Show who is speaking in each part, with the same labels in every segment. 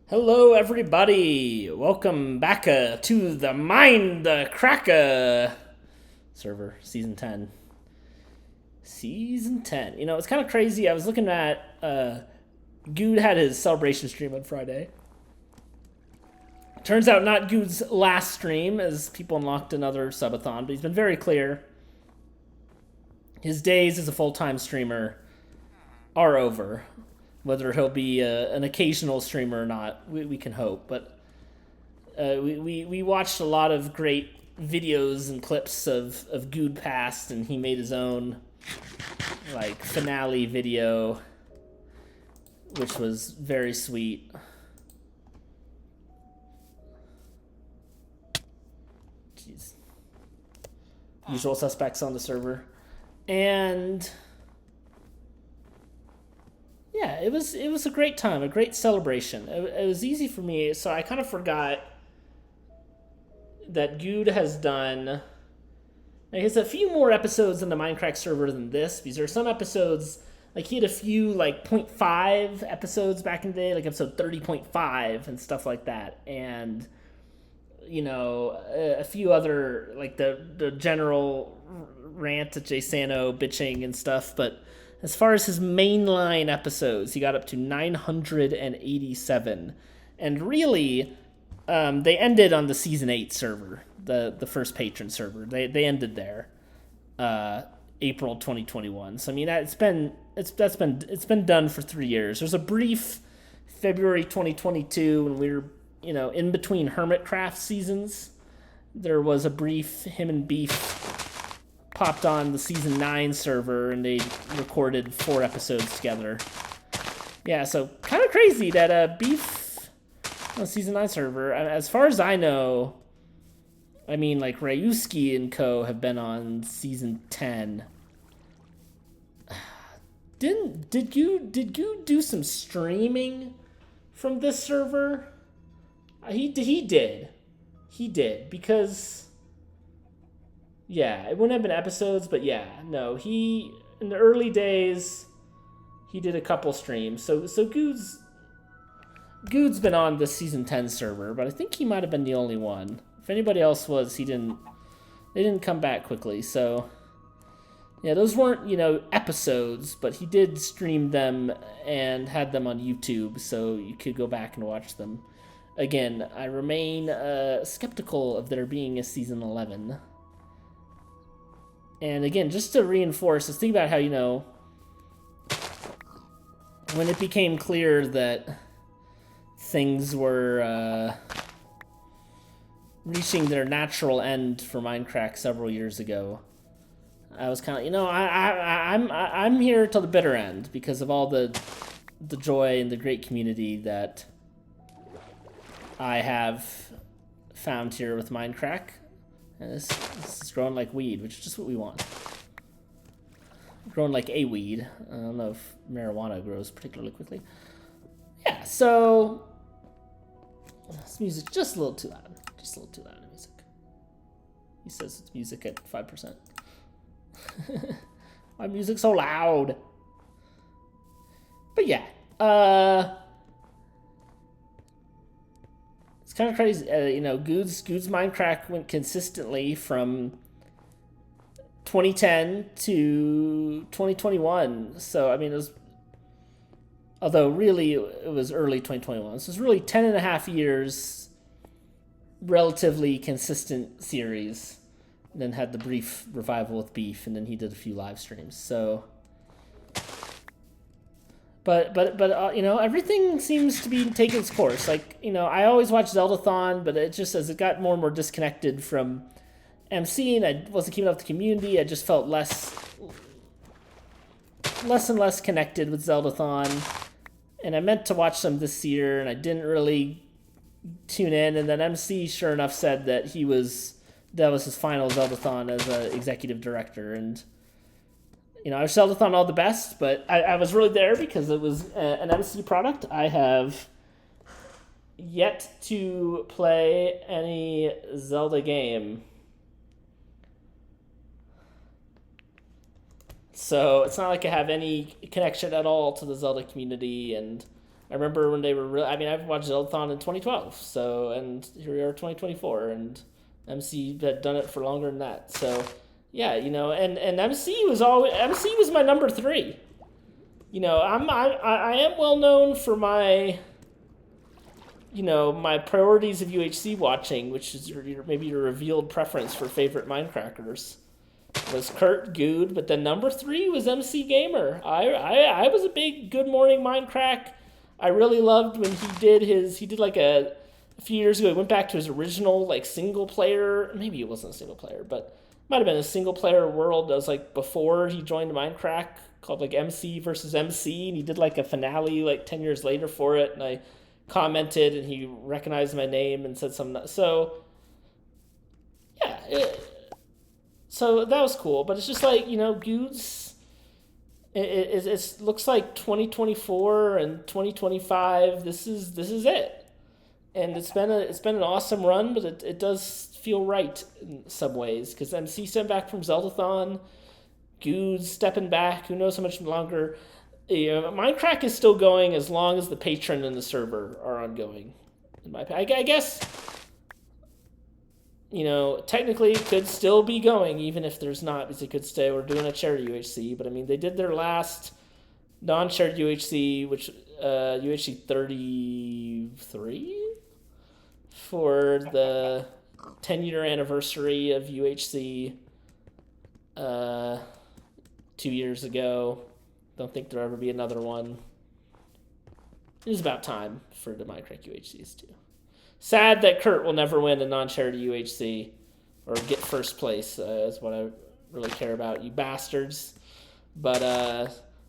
Speaker 1: Hello, everybody. Welcome back to the Mindcrack server, season 10. Season 10. It's kind of crazy. I was looking at Good had his celebration stream on Friday. Turns out not Good's last stream, as people unlocked another subathon, but he's been very clear. His days as a full-time streamer are over. Whether he'll be an occasional streamer or not, we can hope. But we watched a lot of great videos and clips of Good Past, and he made his own finale video, which was very sweet. Jeez. Usual suspects on the server. And yeah, it was a great time, a great celebration. It was easy for me, so I kind of forgot that Good has done. He has a few more episodes in the Mindcrack server than this, because there are some episodes, he had a few, 0.5 episodes back in the day, episode 30.5 and stuff like that. And, a few other, the general rant at Jay Sano bitching and stuff, but as far as his mainline episodes, he got up to 987. And really, they ended on the Season 8 server, the first patron server. They ended there, April 2021. So, it's been done for 3 years. There's a brief February 2022 when we were, in between Hermitcraft seasons. There was a brief him and Beef popped on the season 9 server and they recorded 4 episodes together. Yeah, so kind of crazy that Beef on the season 9 server, as far as I know, Rayuski and co have been on season 10. Did you do some streaming from this server? He did because yeah, it wouldn't have been episodes, but yeah, no, in the early days, he did a couple streams. So Good's been on the season 10 server, but I think he might have been the only one. If anybody else was, they didn't come back quickly. So yeah, those weren't, episodes, but he did stream them and had them on YouTube, so you could go back and watch them. Again, I remain skeptical of there being a season 11. And again, just to reinforce, let's think about how, when it became clear that things were reaching their natural end for Mindcrack several years ago, I was kind of, I'm here till the bitter end because of all the joy and the great community that I have found here with Mindcrack. And this is growing like weed, which is just what we want. Growing like a weed. I don't know if marijuana grows particularly quickly. Yeah, so this music just a little too loud. Just a little too loud in music. He says it's music at 5%. Why music's so loud? But yeah, it's kind of crazy. Good's Mindcrack went consistently from 2010 to 2021. So, it was, although really it was early 2021. So it's really 10 and a half years, relatively consistent series. And then had the brief revival with Beef, and then he did a few live streams. So, but everything seems to be taking its course. I always watch Zeldathon, but it just, as it got more and more disconnected from MCing, I wasn't keeping up with the community. I just felt less and less connected with Zeldathon. And I meant to watch some this year, and I didn't really tune in. And then MC, sure enough, said that that was his final Zeldathon as an executive director. And, I wish Zeldathon all the best, but I was really there because it was an MC product. I have yet to play any Zelda game. So it's not like I have any connection at all to the Zelda community, and I remember when they were real. I mean, I've watched Zeldathon in 2012, so and here we are 2024, and MC had done it for longer than that. So yeah, and MC was my number three. I am well known for my my priorities of UHC watching, which is maybe your revealed preference for favorite Mindcrackers, was Kurt Good, but then number three was MC Gamer. I was a big Good Morning Mindcrack. I really loved when he did like a few years ago, he went back to his original like single player, maybe it wasn't a single player, but it might have been a single player world that was like before he joined Mindcrack, called like MC versus MC, and he did like a finale like 10 years later for it, and I commented and he recognized my name and said something. So yeah, so that was cool, but it's just like, Goods, it looks like 2024 and 2025, this is it. And it's been an awesome run, but it does feel right in some ways, because MC stepping back from Zeldathon, Goods stepping back, who knows how much longer. Mindcrack is still going as long as the patron and the server are ongoing. I guess, technically it could still be going even if there's not, because it could stay. We're doing a charity UHC, but I mean, they did their last non-charity UHC, which UHC 33 for the 10-year anniversary of UHC 2 years ago. Don't think there'll ever be another one. It is about time for the Mindcrack UHCs too. Sad that Kurt will never win a non-charity UHC or get first place. Is what I really care about, you bastards. But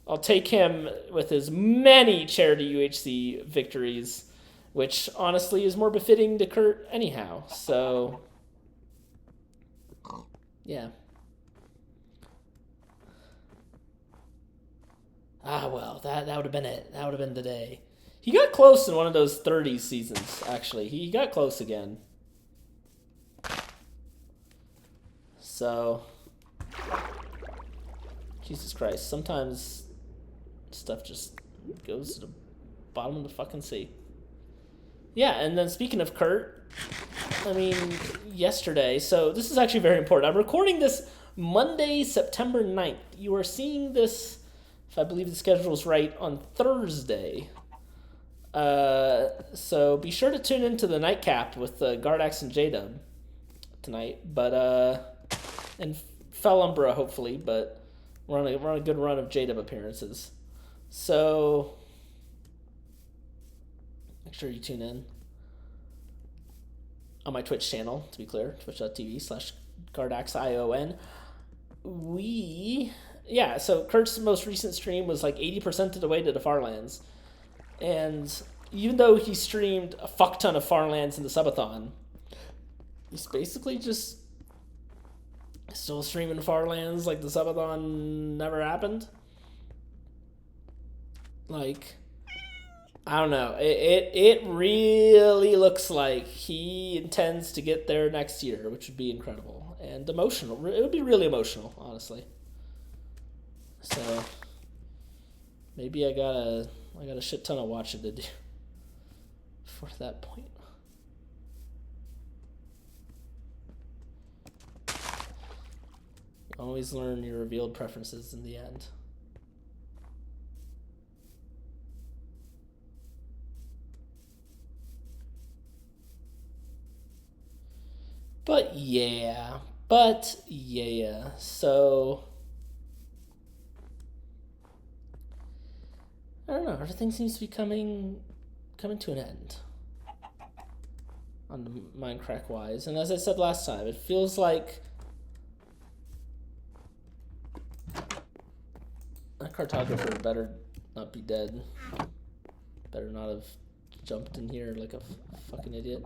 Speaker 1: I'll take him with his many charity UHC victories, which honestly is more befitting to Kurt anyhow. So yeah. Well, that would have been it. That would have been the day. He got close in one of those 30s seasons, actually. He got close again. So, Jesus Christ. Sometimes stuff just goes to the bottom of the fucking sea. Yeah, and then speaking of Kurt, I mean, yesterday, so this is actually very important. I'm recording this Monday, September 9th. You are seeing this, if I believe the schedule is right, on Thursday. So be sure to tune into the nightcap with Gardax and J-Dub tonight. But and Felumbra, hopefully. But we're on a good run of J-Dub appearances. So make sure you tune in on my Twitch channel, to be clear, twitch.tv/GardaxION. So Kurt's most recent stream was like 80% of the way to the Farlands. And even though he streamed a fuck ton of Farlands in the subathon, he's basically just still streaming Farlands like the subathon never happened. Like, I don't know. It really looks like he intends to get there next year, which would be incredible and emotional. It would be really emotional, honestly. So maybe I got a shit ton of watching to do for that point. You always learn your revealed preferences in the end. But yeah, so I don't know, everything seems to be coming to an end on the Mindcrack wise. And as I said last time, it feels like a cartographer better not be dead. Better not have jumped in here like a fucking idiot.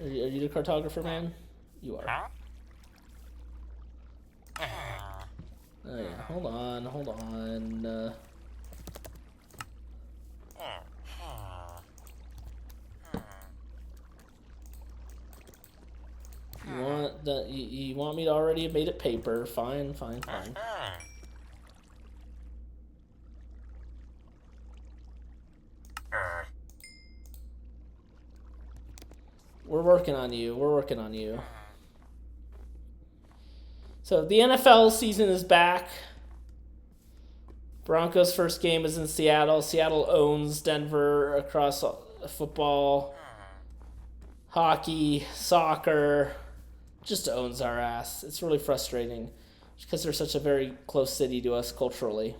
Speaker 1: Are you the cartographer, man? You are. Oh yeah, hold on. You want me to already have made it paper? Fine. We're working on you. We're working on you. So the NFL season is back. Broncos' first game is in Seattle. Seattle owns Denver across football, hockey, soccer. Just owns our ass. It's really frustrating because they're such a very close city to us culturally.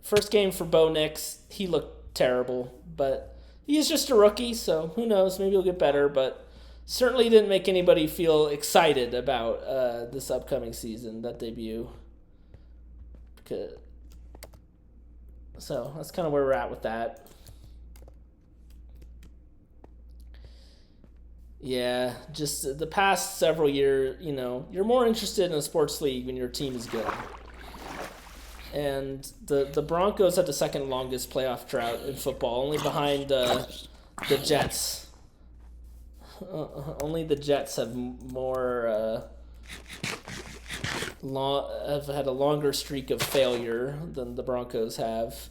Speaker 1: First game for Bo Nix, he looked terrible, but he's just a rookie, so who knows? Maybe he'll get better, but certainly didn't make anybody feel excited about this upcoming season, that debut. So that's kind of where we're at with that. Yeah, just the past several years, you're more interested in a sports league when your team is good. And the Broncos had the second longest playoff drought in football, only behind the Jets. Only the Jets have have had a longer streak of failure than the Broncos have.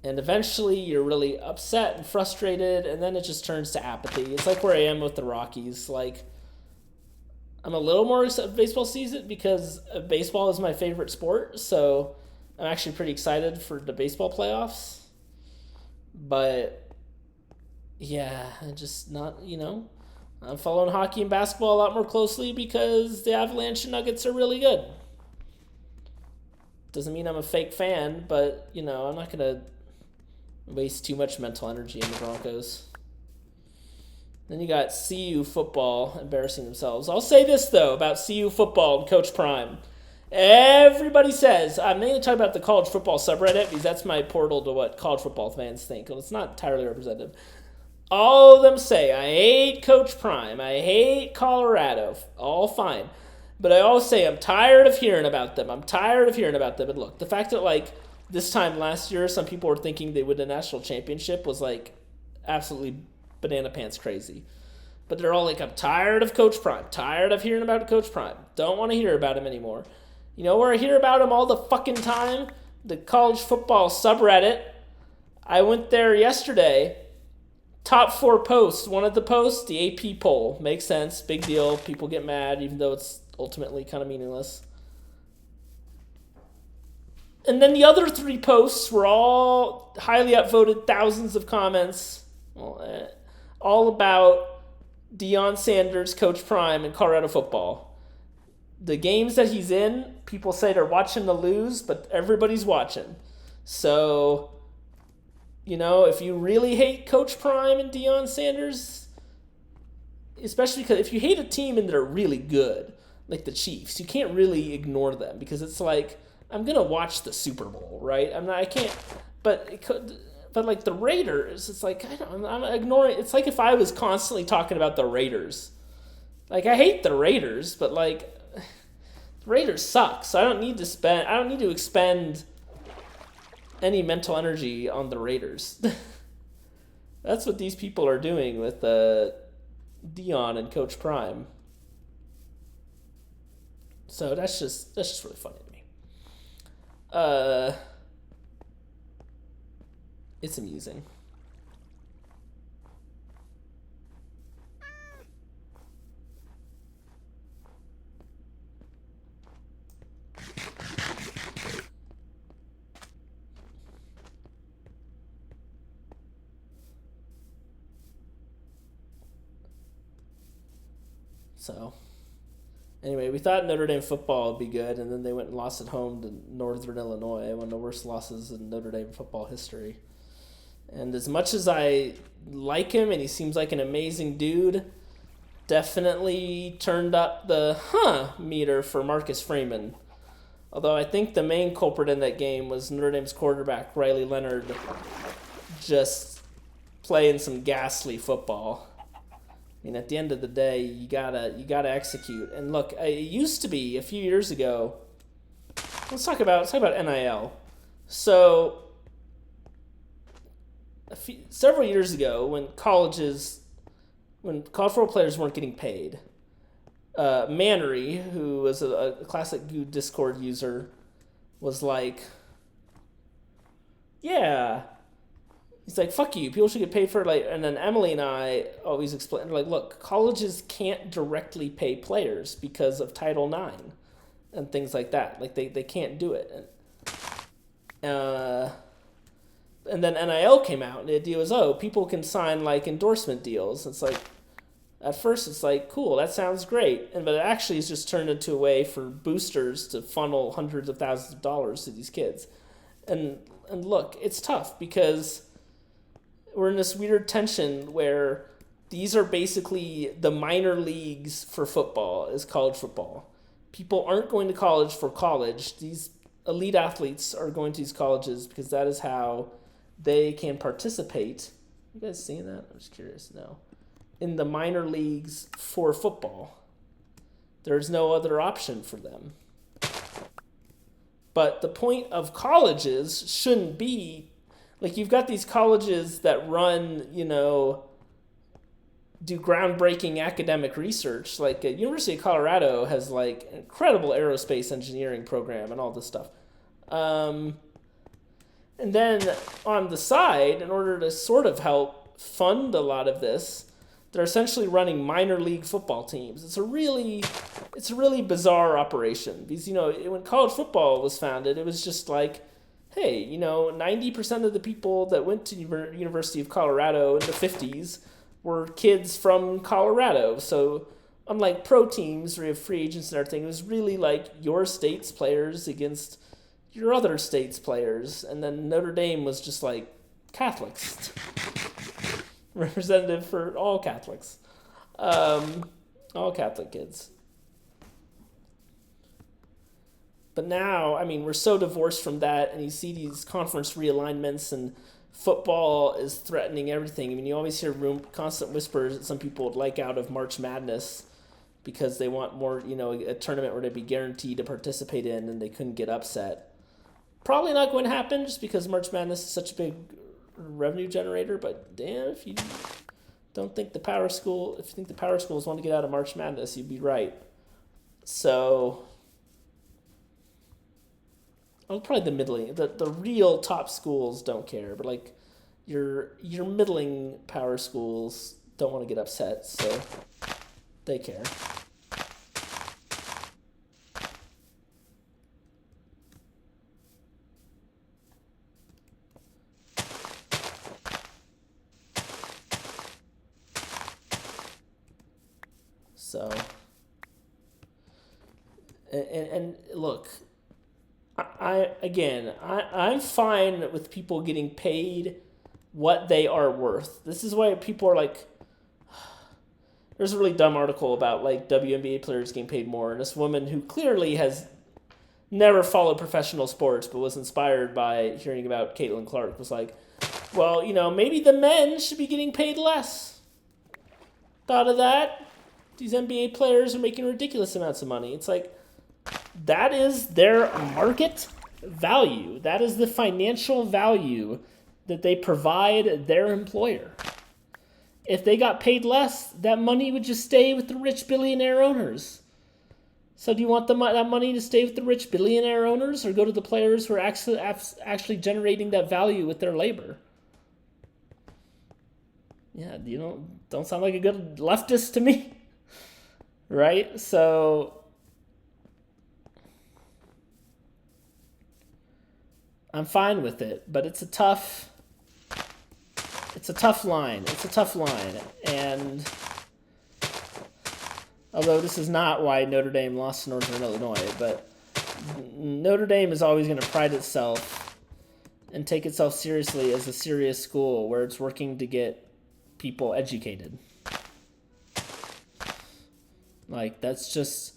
Speaker 1: And eventually you're really upset and frustrated, and then it just turns to apathy. It's like where I am with the Rockies. Like, I'm a little more excited baseball season because baseball is my favorite sport, so I'm actually pretty excited for the baseball playoffs. But, yeah, just not, I'm following hockey and basketball a lot more closely because the Avalanche and Nuggets are really good. Doesn't mean I'm a fake fan, but, I'm not going to waste too much mental energy in the Broncos. Then you got CU football embarrassing themselves. I'll say this, though, about CU football and Coach Prime. Everybody says, I'm mainly talking about the college football subreddit because that's my portal to what college football fans think. Well, it's not entirely representative. All of them say, I hate Coach Prime. I hate Colorado. All fine. But I always say, I'm tired of hearing about them. And look, the fact that, this time last year, some people were thinking they would win a national championship was, absolutely banana pants crazy. But they're all like, I'm tired of Coach Prime. Tired of hearing about Coach Prime. Don't want to hear about him anymore. You know where I hear about him all the fucking time? The college football subreddit. I went there yesterday. Top 4 posts. One of the posts, the AP poll. Makes sense. Big deal. People get mad, even though it's ultimately kind of meaningless. And then the other 3 posts were all highly upvoted, thousands of comments, all about Deion Sanders, Coach Prime, and Colorado football. The games that he's in, people say they're watching to lose, but everybody's watching. So, if you really hate Coach Prime and Deion Sanders, especially because if you hate a team and they're really good, like the Chiefs, you can't really ignore them because it's like, I'm gonna watch the Super Bowl, right? I can't. But the Raiders, it's like I'm ignoring. It's like if I was constantly talking about the Raiders. I hate the Raiders, but the Raiders suck. So I don't need to expend any mental energy on the Raiders. That's what these people are doing with Deion and Coach Prime. So that's just really funny to me. It's amusing. So, anyway, we thought Notre Dame football would be good, and then they went and lost at home to Northern Illinois, one of the worst losses in Notre Dame football history. And as much as I like him, and he seems like an amazing dude, definitely turned up the meter for Marcus Freeman. Although I think the main culprit in that game was Notre Dame's quarterback, Riley Leonard, just playing some ghastly football. At the end of the day, you gotta execute. And look, it used to be a few years ago. Let's talk about NIL. So, several years ago, when college football players weren't getting paid, Mannery, who was a classic Discord user, was like, "Yeah, He's like, fuck you, people should get paid for, like, and then Emily and I always explain, like, look, colleges can't directly pay players because of Title IX and things like that. Like, they can't do it. And then NIL came out, and the idea was, oh, people can sign, like, endorsement deals. It's like, at first it's like, cool, that sounds great. But it actually has just turned into a way for boosters to funnel hundreds of thousands of dollars to these kids. And look, it's tough because we're in this weird tension where these are basically the minor leagues for football, is college football. People aren't going to college for college. These elite athletes are going to these colleges because that is how they can participate. You guys seeing that? I'm just curious. No. In the minor leagues for football. There's no other option for them. But the point of colleges shouldn't be, like, you've got these colleges that run, do groundbreaking academic research. Like, University of Colorado has, like, an incredible aerospace engineering program and all this stuff. And then on the side, in order to sort of help fund a lot of this, they're essentially running minor league football teams. It's a really bizarre operation because, when college football was founded, it was just like, hey, 90% of the people that went to University of Colorado in the 50s were kids from Colorado. So unlike pro teams where you have free agents and everything, it was really like your state's players against your other state's players. And then Notre Dame was just like Catholics. Representative for all Catholics. All Catholic kids. But now, we're so divorced from that, and you see these conference realignments, and football is threatening everything. You always hear constant whispers that some people would like out of March Madness because they want more, a tournament where they'd be guaranteed to participate in, and they couldn't get upset. Probably not going to happen just because March Madness is such a big revenue generator, but damn, if you think the power schools want to get out of March Madness, you'd be right. So probably the middling, the real top schools don't care, but like your middling power schools don't want to get upset, so they care. So, and look, I'm fine with people getting paid what they are worth. This is why people are like, there's a really dumb article about like WNBA players getting paid more, and this woman who clearly has never followed professional sports but was inspired by hearing about Caitlin Clark was like, well, maybe the men should be getting paid less. Thought of that? These NBA players are making ridiculous amounts of money. It's like, that is their market value. That is the financial value that they provide their employer. If they got paid less, that money would just stay with the rich billionaire owners. So do you want that money to stay with the rich billionaire owners or go to the players who are actually generating that value with their labor? Yeah, don't sound like a good leftist to me. Right? So I'm fine with it, but it's a tough line. And although this is not why Notre Dame lost to Northern Illinois, but Notre Dame is always going to pride itself and take itself seriously as a serious school where it's working to get people educated. Like, that's just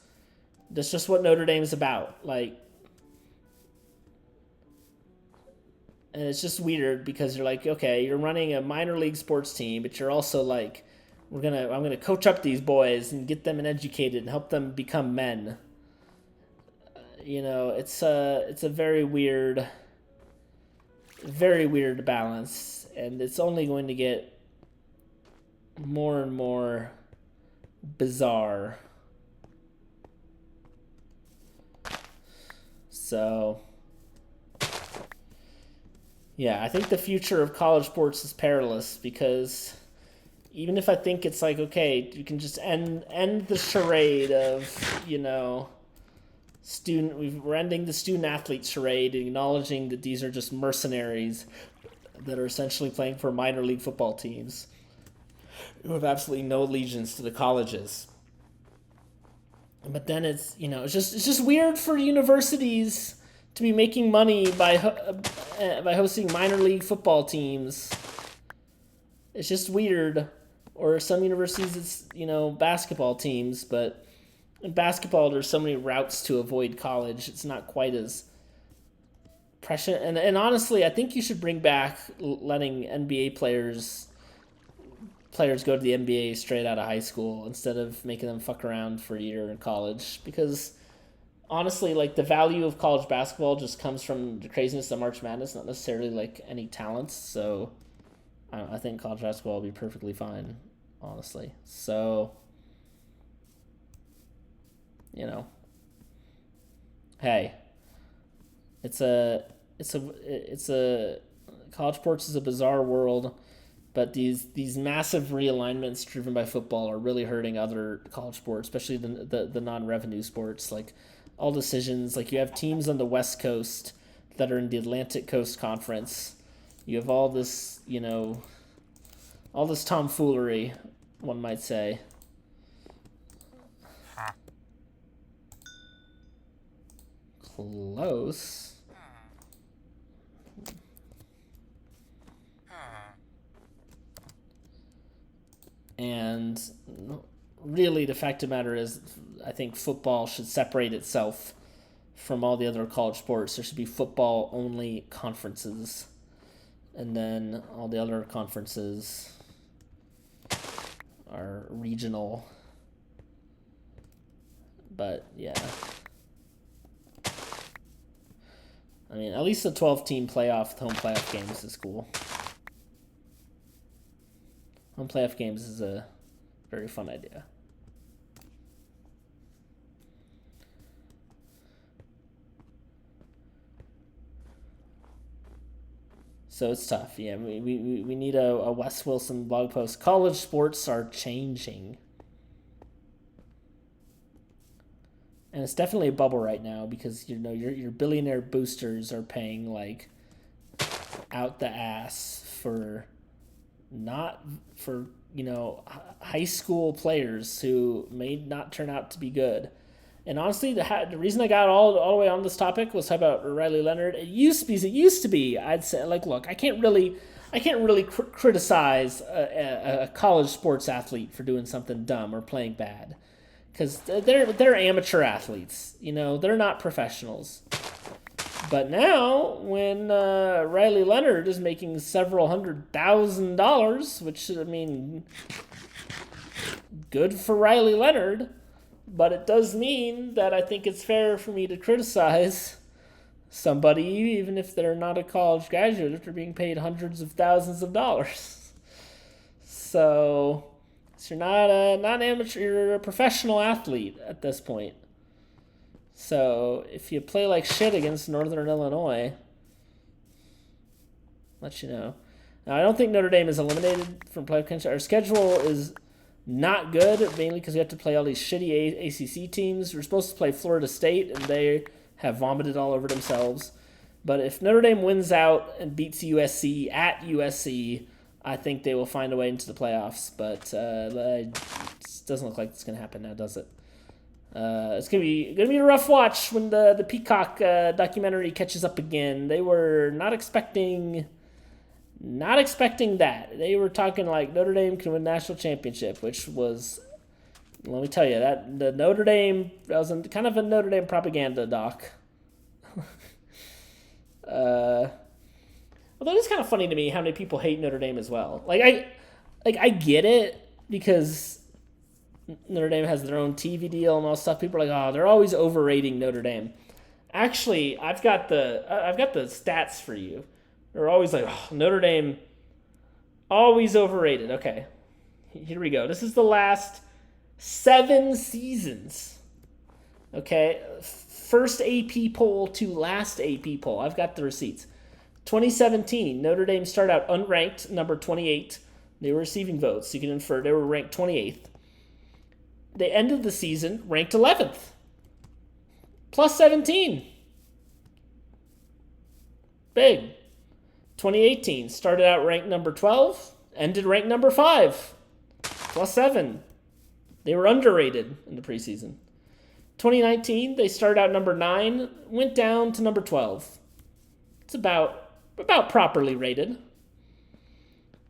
Speaker 1: what Notre Dame is about. Like, and it's just weird because you're like, okay, you're running a minor league sports team, but you're also like, I'm gonna coach up these boys and get them educated and help them become men. It's a very weird balance, and it's only going to get more and more bizarre. So Yeah, I think the future of college sports is perilous because even if I think it's like, okay, you can just end the charade of, we're ending the student athlete charade and acknowledging that these are just mercenaries that are essentially playing for minor league football teams who have absolutely no allegiance to the colleges. But then it's just weird for universities to be making money by hosting minor league football teams. It's just weird. Or some universities it's basketball teams, but in basketball there's so many routes to avoid college. It's not quite as prescient. And honestly, I think you should bring back letting NBA players go to the NBA straight out of high school instead of making them fuck around for a year in college, because honestly, like, the value of college basketball just comes from the craziness of March Madness, not necessarily like any talents. So I think college basketball will be perfectly fine, honestly. So, hey, it's a college sports is a bizarre world, but these massive realignments driven by football are really hurting other college sports, especially the non-revenue sports. Like, all decisions, like, you have teams on the West Coast that are in the Atlantic Coast Conference. You have all this tomfoolery, one might say. Close. And really, the fact of the matter is, I think football should separate itself from all the other college sports. There should be football only conferences, and then all the other conferences are regional. But yeah, I mean, at least the 12-team playoff, home playoff games is cool. Home playoff games is a very fun idea. So it's tough. Yeah, we need a Wes Wilson blog post. College sports are changing. And it's definitely a bubble right now because your billionaire boosters are paying like out the ass for high school players who may not turn out to be good. And honestly, the reason I got all the way on this topic was about Riley Leonard. It used to be. I'd say, like, look, I can't really criticize a college sports athlete for doing something dumb or playing bad, because they're amateur athletes. They're not professionals. But now, when Riley Leonard is making several $100,000, which, I mean, good for Riley Leonard, but it does mean that I think it's fair for me to criticize somebody, even if they're not a college graduate, if they're being paid hundreds of thousands of dollars. So you're not an amateur, you're a professional athlete at this point. So if you play like shit against Northern Illinois, let you know. Now, I don't think Notre Dame is eliminated from playoff contention. Our schedule is not good, mainly because we have to play all these shitty ACC teams. We're supposed to play Florida State, and they have vomited all over themselves. But if Notre Dame wins out and beats USC at USC, I think they will find a way into the playoffs. But it doesn't look like it's going to happen now, does it? It's gonna be a rough watch when the Peacock documentary catches up again. They were not expecting that. They were talking like Notre Dame can win national championship, which was, let me tell you, that was kind of a Notre Dame propaganda doc. Although it's kind of funny to me how many people hate Notre Dame as well. I get it, because Notre Dame has their own TV deal and all stuff. People are like, oh, they're always overrating Notre Dame. Actually, I've got the stats for you. They're always like, oh, Notre Dame, always overrated. Okay, here we go. This is the last 7 seasons. Okay, first AP poll to last AP poll. I've got the receipts. 2017, Notre Dame started out unranked, number 28. They were receiving votes, so you can infer they were ranked 28th. They ended the season ranked 11th, plus 17. Big. 2018, started out ranked number 12, ended ranked number 5, plus 7. They were underrated in the preseason. 2019, they started out number 9, went down to number 12. It's about properly rated.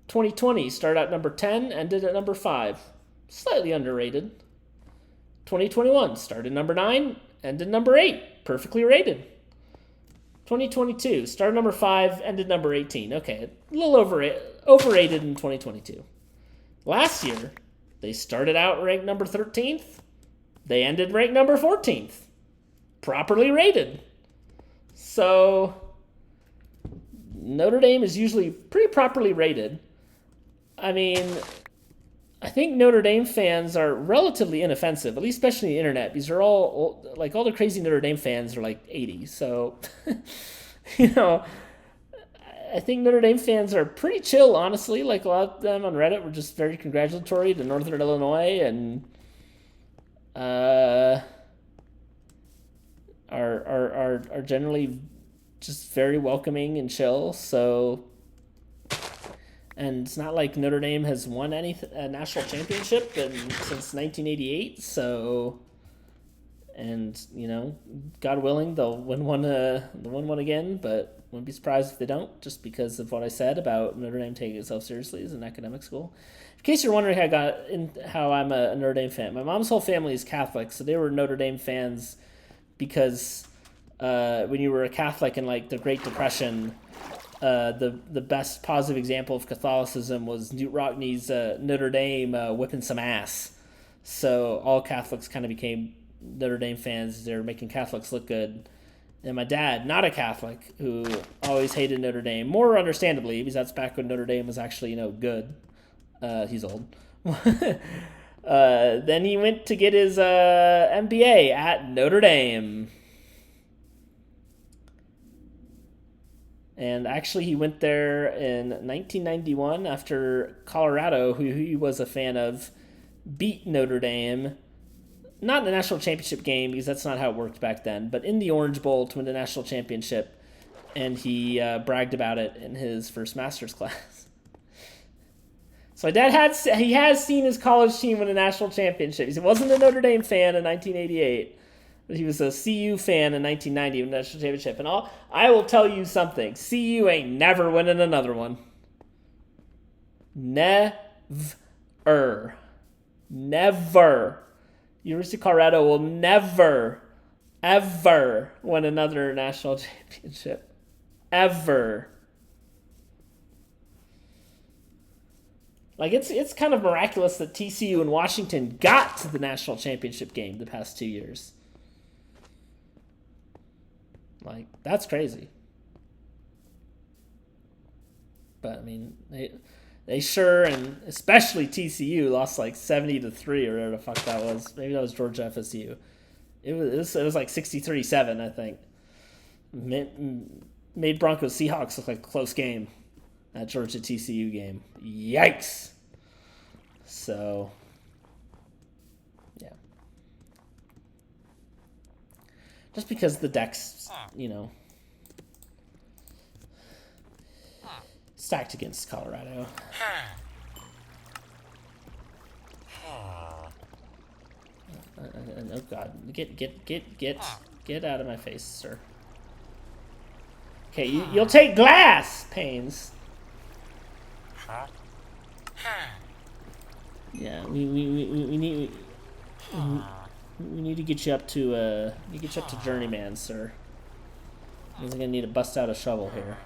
Speaker 1: 2020, started out number 10, ended at number 5. Slightly underrated. 2021, started number 9, ended number 8. Perfectly rated. 2022, started number 5, ended number 18. Okay, a little overrated in 2022. Last year, they started out ranked number 13th. They ended ranked number 14th. Properly rated. So, Notre Dame is usually pretty properly rated. I mean, I think Notre Dame fans are relatively inoffensive, at least especially on the internet, because they're all the crazy Notre Dame fans are like 80. So, I think Notre Dame fans are pretty chill, honestly. Like a lot of them on Reddit were just very congratulatory to Northern Illinois and are generally just very welcoming and chill. So, and it's not like Notre Dame has won a national championship since 1988. So, and God willing, they'll win one again. But wouldn't be surprised if they don't, just because of what I said about Notre Dame taking itself seriously as an academic school. In case you're wondering how I'm a Notre Dame fan, my mom's whole family is Catholic, so they were Notre Dame fans because when you were a Catholic in like the Great Depression, the best positive example of Catholicism was Knute Rockne's Notre Dame whipping some ass. So all Catholics kind of became Notre Dame fans. They were making Catholics look good. And my dad, not a Catholic, who always hated Notre Dame, more understandably, because that's back when Notre Dame was actually, good. He's old. Then he went to get his MBA at Notre Dame. And actually, he went there in 1991 after Colorado, who he was a fan of, beat Notre Dame. Not in the national championship game, because that's not how it worked back then, but in the Orange Bowl to win the national championship. And he bragged about it in his first master's class. So my dad has seen his college team win a national championship. He wasn't a Notre Dame fan in 1988, but he was a CU fan in 1990 in the national championship. And I will tell you something: CU ain't never winning another one. Never. University of Colorado will never, ever win another national championship. Ever. Like, it's kind of miraculous that TCU and Washington got to the national championship game the past 2 years. Like, that's crazy. But, I mean, they sure, and especially TCU, lost like 70-3 or whatever the fuck that was. Maybe that was Georgia FSU. It was like 63-7, I think. Made Broncos Seahawks look like a close game. That Georgia TCU game. Yikes. So, yeah. Just because the deck's, stacked against Colorado. Oh God! Get out of my face, sir. Okay, you'll take glass, Pains. Yeah, we need to get you up to journeyman, sir. I'm gonna need to bust out a shovel here.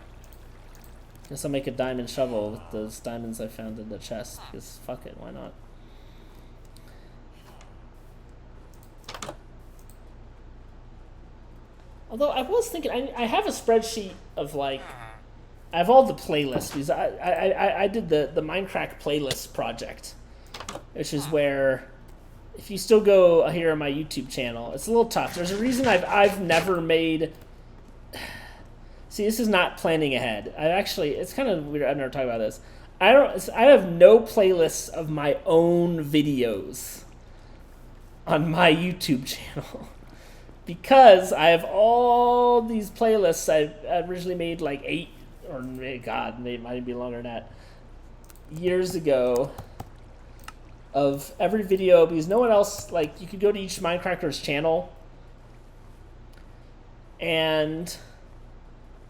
Speaker 1: Guess I'll make a diamond shovel with those diamonds I found in the chest, because fuck it, why not? Although I was thinking, I have a spreadsheet of like, I have all the playlists, because I did the Mindcrack playlist project, which is where, if you still go here on my YouTube channel, it's a little tough. There's a reason I've never made See, this is not planning ahead. I actually, it's kind of weird. I've never talked about this. I have no playlists of my own videos on my YouTube channel because I have all these playlists I originally made like 8 or God, it might be longer than that, years ago, of every video, because no one else, like, you could go to each Mindcracker's channel and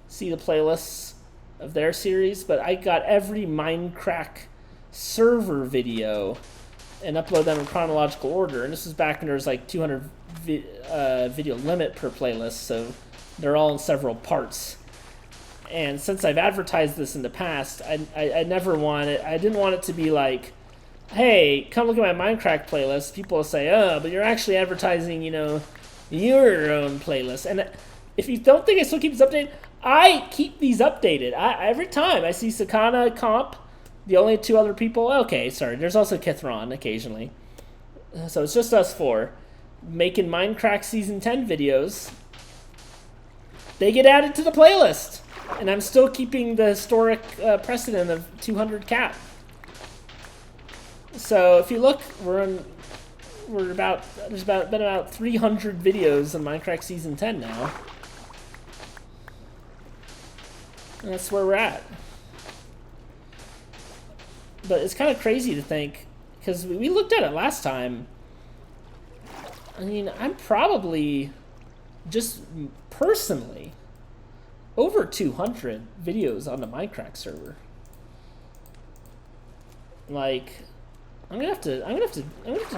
Speaker 1: see the playlists of their series, but I got every Mindcrack server video and upload them in chronological order. And this was back when there was like 200 video limit per playlist, so they're all in several parts. And since I've advertised this in the past, I never want it. I didn't want it to be like, hey, come look at my Mindcrack playlist. People will say, oh, but you're actually advertising, your own playlist. And if you don't think I still keep this updated, I keep these updated. Every time I see Sakana comp, the only 2 other people, okay, sorry, there's also Kithron occasionally. So it's just us 4 making Mindcrack Season 10 videos. They get added to the playlist. And I'm still keeping the historic precedent of 200 cap. So if you look, there's been about 300 videos on Mindcrack Season 10 now. And that's where we're at. But it's kind of crazy to think, because we looked at it last time. I mean, I'm probably just personally over 200 videos on the Mindcrack server. Like, I'm gonna have to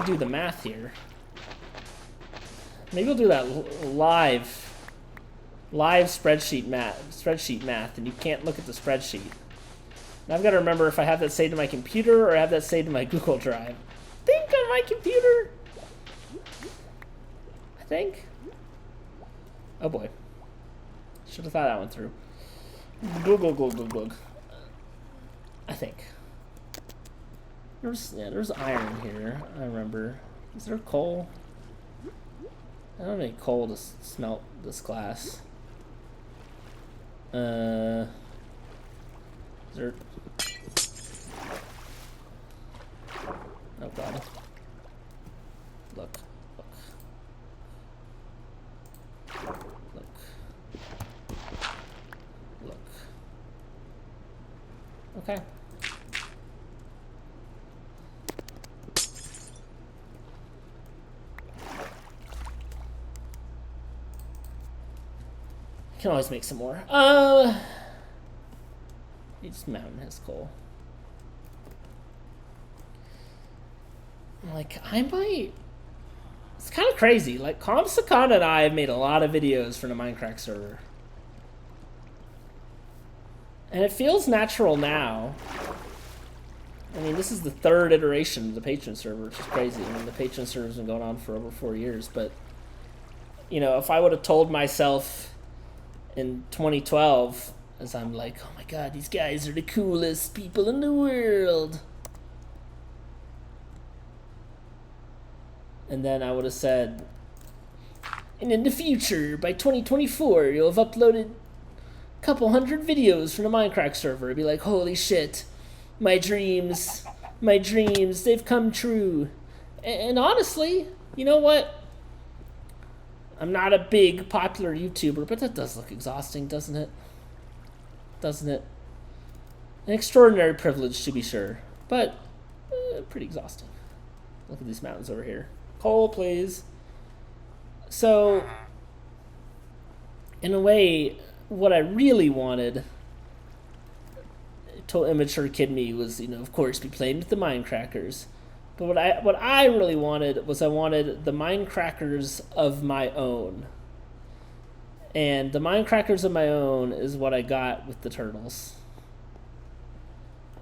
Speaker 1: do the math here. Maybe we'll do that live spreadsheet math, and you can't look at the spreadsheet. Now I've got to remember if I have that saved to my computer or I have that saved to my Google Drive. I think on my computer. I think. Oh boy. Should have thought that one through. Glug. I think. There's iron here. I remember. Is there coal? I don't have any coal to smelt this glass. Is there? Oh god. Look. Okay. Can always make some more. Each mountain has coal. Like, I might... It's kind of crazy. Like, Sakana and I have made a lot of videos for the Mindcrack server. And it feels natural now. I mean, this is the 3rd iteration of the patron server, which is crazy. I mean, the patron server's been going on for over 4 years, but... if I would have told myself in 2012, as I'm like, oh my god, these guys are the coolest people in the world. And then I would have said, and in the future, by 2024, you'll have uploaded a couple hundred videos from the Mindcrack server. I'd be like, holy shit, my dreams, they've come true. And honestly, you know what? I'm not a big popular YouTuber, but that does look exhausting, doesn't it? An extraordinary privilege, to be sure, but pretty exhausting. Look at these mountains over here. Coal, please. So, in a way, what I really wanted, total immature kid me, was, of course, be playing with the Mindcrackers. But what I really wanted was I wanted the Mindcrackers of my own. And the Mindcrackers of my own is what I got with the Turtles.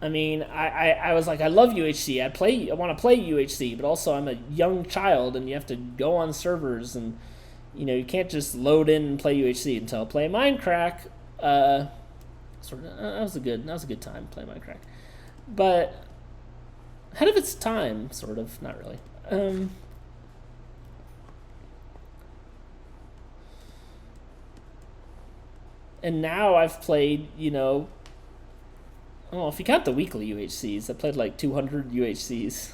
Speaker 1: I mean, I was like, I love UHC. I want to play UHC, but also I'm a young child, and you have to go on servers, and you can't just load in and play UHC until I play Mindcrack. That was a good time playing Mindcrack, but ahead of its time, sort of, not really. And now I've played, well, if you count the weekly UHCs, I played like 200 UHCs.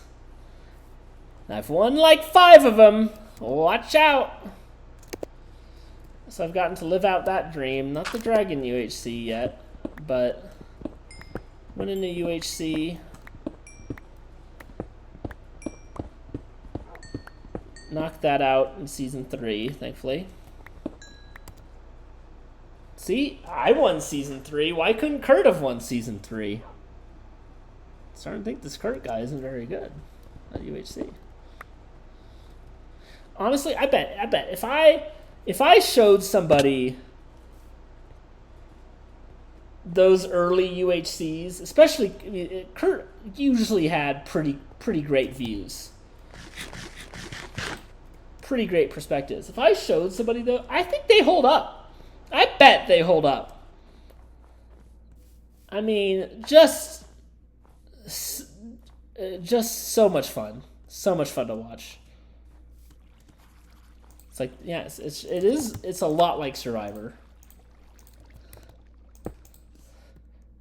Speaker 1: I've won like 5 of them. Watch out. So I've gotten to live out that dream. Not the Dragon UHC yet, but winning a UHC. Knocked that out in Season 3, thankfully. See? I won Season 3. Why couldn't Kurt have won Season 3? Starting to think this Kurt guy isn't very good at UHC. Honestly, I bet if I showed somebody those early UHCs, especially Kurt usually had pretty great views. Pretty great perspectives. If I showed somebody though, I think they hold up. I bet they hold up. I mean, just so much fun. So much fun to watch. It's like, yeah, it's a lot like Survivor.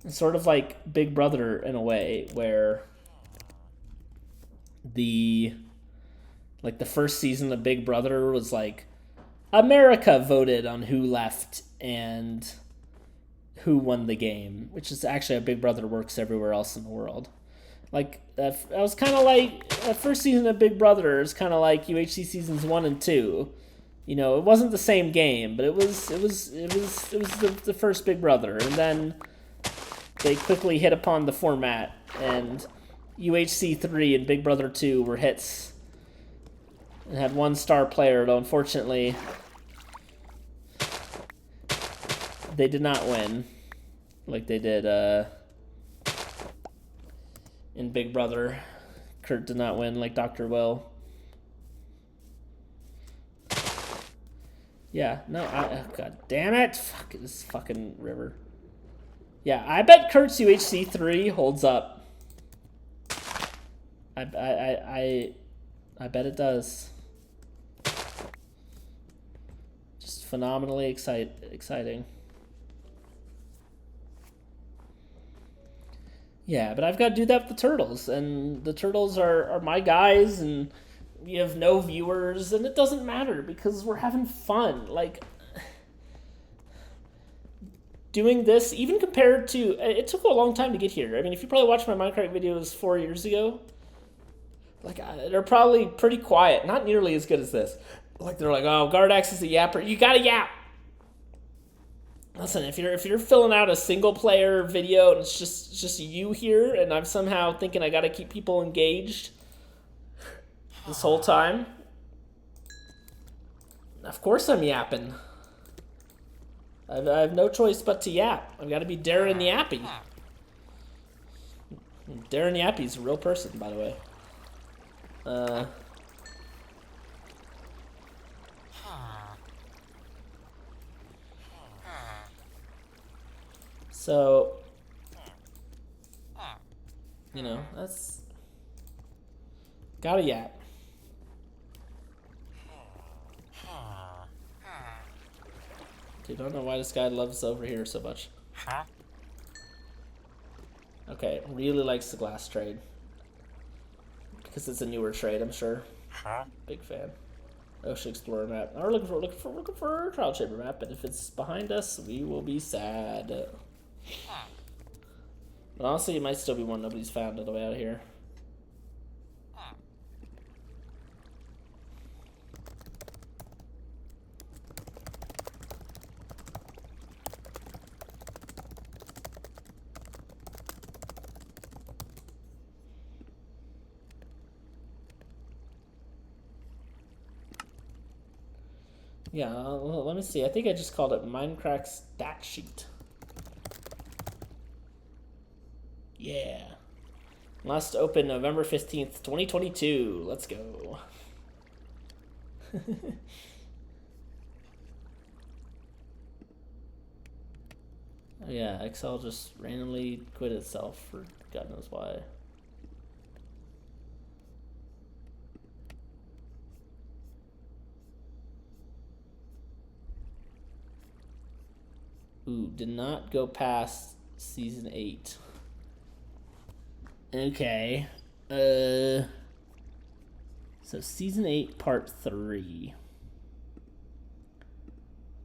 Speaker 1: It's sort of like Big Brother in a way, where the first season of Big Brother was like America voted on who left and who won the game, which is actually how Big Brother works everywhere else in the world. Like that was kind of like that first season of Big Brother is kind of like UHC seasons 1 and 2. It wasn't the same game, but it was the first Big Brother, and then they quickly hit upon the format, and UHC 3 and Big Brother 2 were hits. It had one star player, though unfortunately they did not win like they did in Big Brother. Kurt did not win like Dr. Will. Yeah, no, god damn it. Fuck this fucking river. Yeah, I bet Kurt's UHC 3 holds up. I bet it does. Just phenomenally exciting. Yeah, but I've got to do that with the turtles, and the turtles are my guys, and we have no viewers, and it doesn't matter because we're having fun. Like, doing this, even compared to, it took a long time to get here. I mean, if you probably watched my Mindcrack videos 4 years ago, like, they're probably pretty quiet, not nearly as good as this. Like, they're like, oh, Gardax is a yapper. You gotta yap. Listen, if you're filling out a single player video and it's just you here, and I'm somehow thinking I gotta keep people engaged this whole time, of course I'm yapping. I have no choice but to yap. I've got to be Darren the Yappy. Darren the Yappy's a real person, by the way. So, that's gotta yap. Dude, I don't know why this guy loves over here so much. Okay, really likes the glass trade. Because it's a newer trade, I'm sure. Big fan. Ocean Explorer map. Now we're looking for a Trial Chamber map, and if it's behind us, we will be sad. But honestly, it might still be one nobody's found on the way out of here. Yeah, let me see. I think I just called it Mindcrack stat sheet. Yeah. Last open November 15th, 2022. Let's go. Yeah, Excel just randomly quit itself for God knows why. Ooh, did not go past season 8. Okay. So season 8, part 3.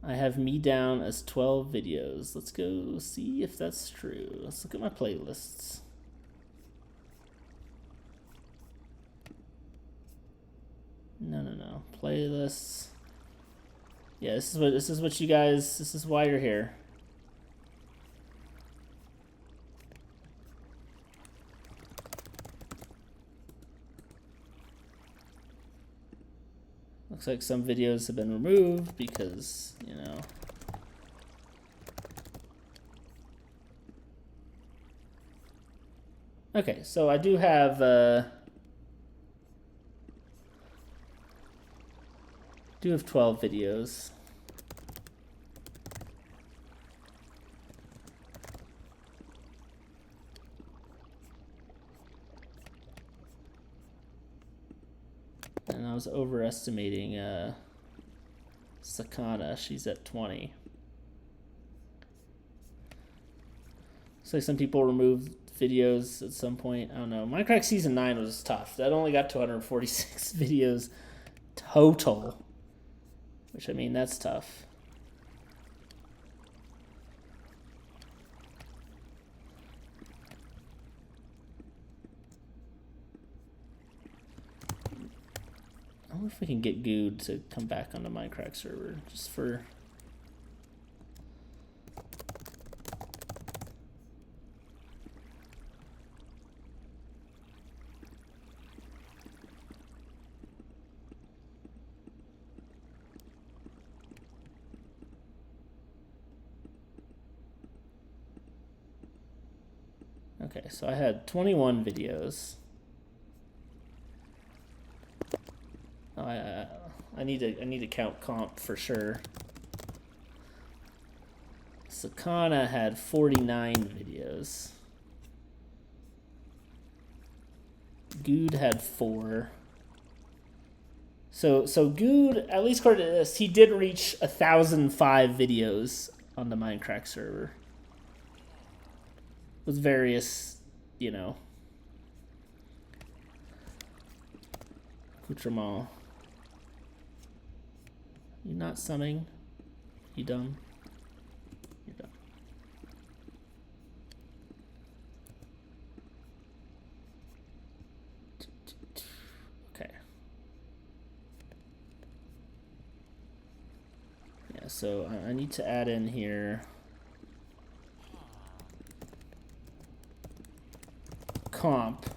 Speaker 1: I have me down as 12 videos. Let's go see if that's true. Let's look at my playlists. No. Playlists. Yeah, this is what you guys, this is why you're here. Looks like some videos have been removed because, you know. Okay, so I do have 12 videos. And I was overestimating Sakana. She's at 20. Looks like some people removed videos at some point. I don't know. Mindcrack Season 9 was tough. That only got 246 videos total. Which, I mean, that's tough. I wonder if we can get Good to come back on the Mindcrack server, just for... Okay, so I had 21 videos. Oh, I need to count comp for sure. Sakana had 49 videos. Good had 4. So Good, at least according to this, he did reach 1,005 videos on the Mindcrack server. With various, you know, accoutrements. You not summing? You dumb? You dumb. Okay. Yeah, so I need to add in here comp.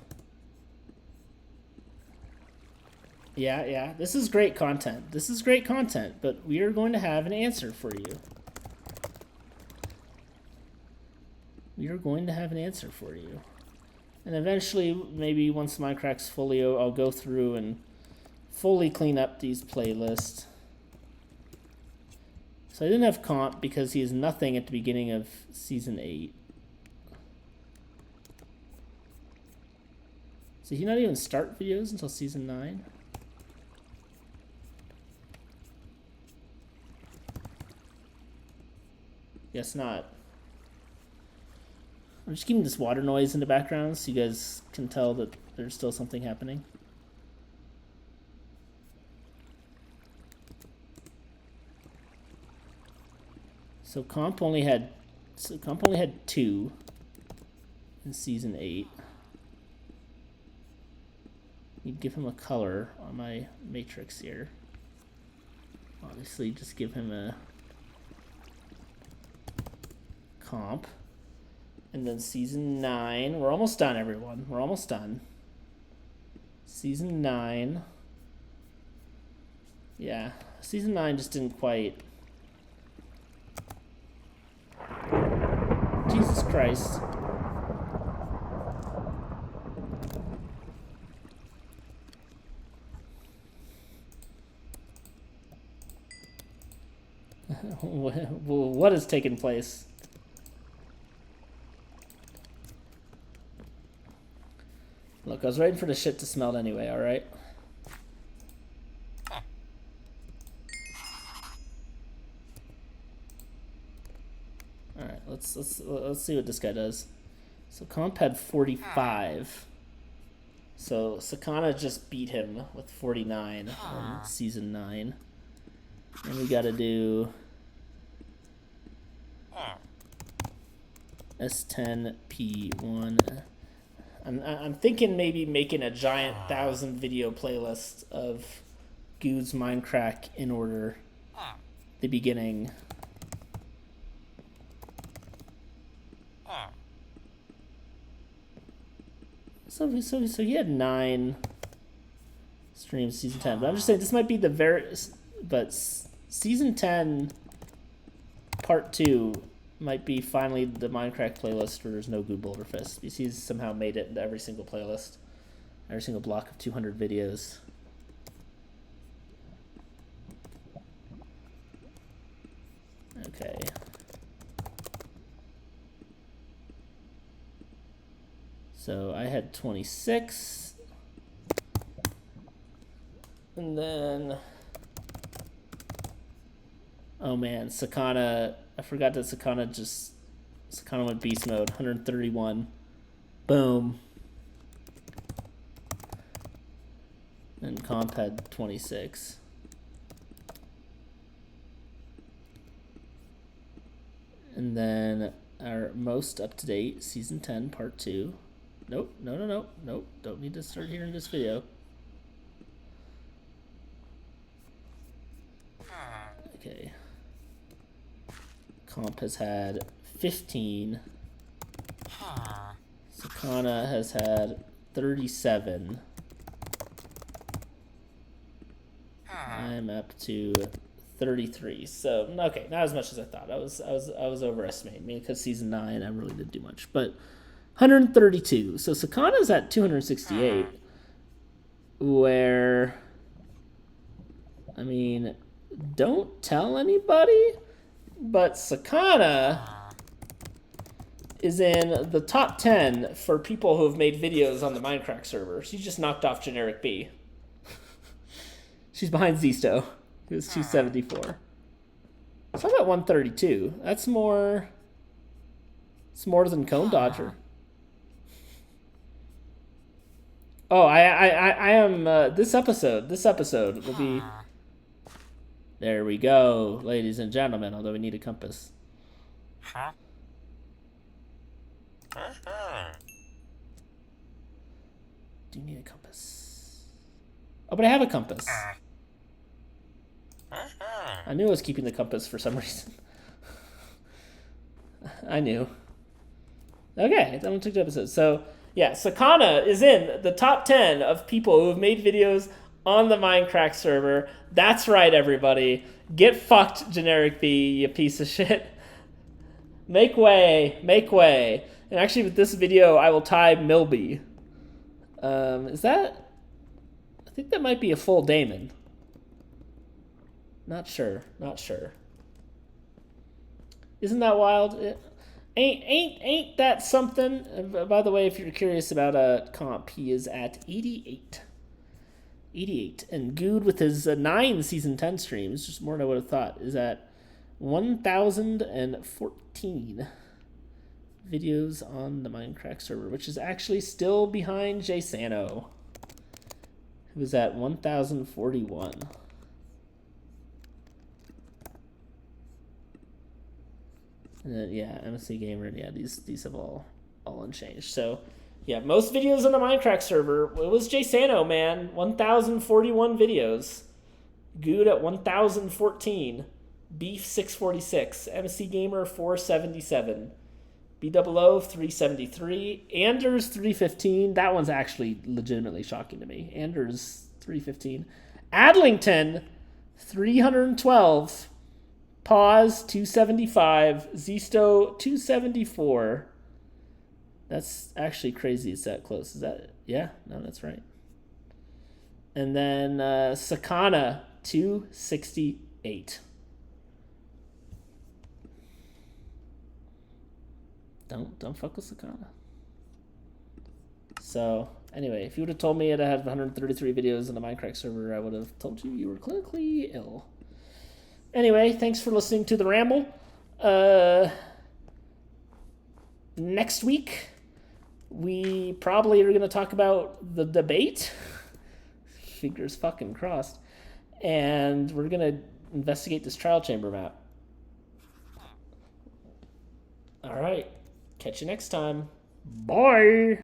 Speaker 1: Yeah, this is great content. This is great content, but we are going to have an answer for you. We are going to have an answer for you. And eventually, maybe once Mindcrack's fully, I'll go through and fully clean up these playlists. So I didn't have comp because he is nothing at the beginning of Season 8. So he not even start videos until Season 9? Guess not. I'm just keeping this water noise in the background so you guys can tell that there's still something happening. So comp only had 2 in Season 8. You'd give him a color on my matrix here. Obviously, just give him a comp. And then Season 9. We're almost done, everyone. We're almost done. Season 9. Yeah, Season 9 just didn't quite... Jesus Christ. What has taken place? Look, I was waiting for the shit to smell anyway, alright? Let's see what this guy does. So Comp had 45. So Sakana just beat him with 49 on season 9. And we gotta do S10P1. I'm thinking maybe making a giant 1,000 video playlist of Good's Mindcrack in order. The beginning. So he had 9 streams season 10. But I'm just saying this might be the but season 10 part 2 might be finally the Minecraft playlist where there's no Good Boulder Fist. Because he's somehow made it into every single playlist. Every single block of 200 videos. Okay. So I had 26. And then... Oh man, Sakana... I forgot that Sakana went beast mode. 131. Boom. And Comp had 26. And then our most up-to-date season 10 part 2. Nope, no. Don't need to start here in this video. Okay. Comp has had 15. Sakana has had 37. I'm up to 33. So okay, not as much as I thought. I was overestimating. I mean, because season 9, I really didn't do much, but 132. So Sakana's at 268. Where, I mean, don't tell anybody, but Sakana is in the top 10 for people who have made videos on the Mindcrack server. She just knocked off Generic B. She's behind Zisto, who's 274. So I'm at 132. That's more. It's more than Cone Dodger. Oh, I am. This episode will be. There we go, ladies and gentlemen. Although we need a compass. Do you need a compass? Oh, but I have a compass. I knew I was keeping the compass for some reason. I knew. Okay, then we'll take the episode. So, yeah, Sakana is in the top 10 of people who have made videos on the Mindcrack server. That's right, everybody. Get fucked, Generic B, you piece of shit. Make way, make way. And actually, with this video, I will tie Milby. Is that... I think that might be a full Damon. Not sure. Isn't that wild? Ain't that something? By the way, if you're curious about Comp, he is at 88. 88. And Good with his 9 season 10 streams, just more than I would have thought, is at 1,014 videos on the Mindcrack server, which is actually still behind Jay Sano, who was at 1,041. And then, yeah, MSC Gamer, yeah, these have all unchanged. So, yeah, most videos on the Mindcrack server, it was Jay Sano, man. 1,041 videos. Good at 1,014. Beef 646. MSC Gamer 477. BOO 373. Anders 315. That one's actually legitimately shocking to me. Anders 315. Adlington 312. Pause 275. Zisto 274. That's actually crazy. It's that close. Is that? Yeah, no, that's right. And then Sakana 268. Don't fuck with Sakana. So anyway, if you would have told me it had 133 videos on the Mindcrack server, I would have told you were clinically ill. Anyway, thanks for listening to the ramble. next week, we probably are going to talk about the debate. Fingers fucking crossed. And we're going to investigate this trial chamber map. All right. Catch you next time. Bye.